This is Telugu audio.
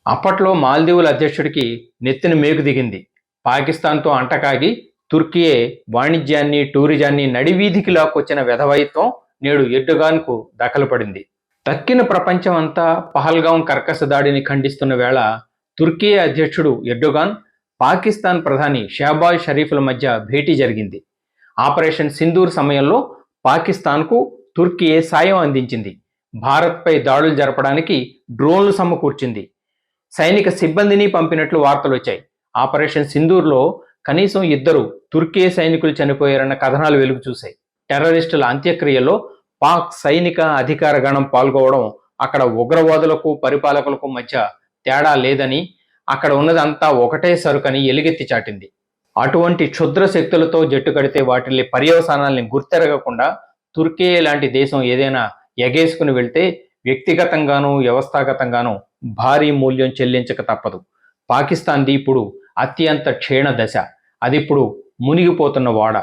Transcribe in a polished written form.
అప్పట్లో మాల్దీవుల అధ్యక్షుడికి నెత్తిన మేకు దిగింది. పాకిస్తాన్తో అంటకాగి తుర్కియే వాణిజ్యాన్ని, టూరిజాన్ని నడివీధికి లాక్కొచ్చిన వెధవైత్వం నేడు ఎర్డొగాన్కు దఖలుపడింది. తక్కిన ప్రపంచం అంతా పహల్గాం కర్కశ దాడిని ఖండిస్తున్న వేళ తుర్కియే అధ్యక్షుడు ఎర్డొగాన్, పాకిస్తాన్ ప్రధాని షహబాజ్ షరీఫ్ల మధ్య భేటీ జరిగింది. ఆపరేషన్ సింధూర్ సమయంలో పాకిస్తాన్కు తుర్కియే సాయం అందించింది. భారత్పై దాడులు జరపడానికి డ్రోన్లు సమకూర్చింది. సైనిక సిబ్బందిని పంపినట్లు వార్తలు వచ్చాయి. ఆపరేషన్ సింధూర్లో కనీసం 2 తుర్కియే సైనికులు చనిపోయారన్న కథనాలు వెలుగు చూశాయి. టెర్రరిస్టుల అంత్యక్రియల్లో పాక్ సైనిక అధికార గణం పాల్గొవడం అక్కడ ఉగ్రవాదులకు, పరిపాలకులకు మధ్య తేడా లేదని, అక్కడ ఉన్నదంతా ఒకటే సరుకని ఎలుగెత్తి చాటింది. అటువంటి క్షుద్ర శక్తులతో జట్టు కడితే వాటి పర్యవసానాల్ని గుర్తెరగకుండా తుర్కియే లాంటి దేశం ఏదైనా ఎగేసుకుని వెళ్తే వ్యక్తిగతంగానూ, వ్యవస్థాగతంగానూ భారీ మూల్యం చెల్లించక తప్పదు. పాకిస్తాన్ది ఇప్పుడు అత్యంత క్షీణ దశ. అదిప్పుడు మునిగిపోతున్న వాడ.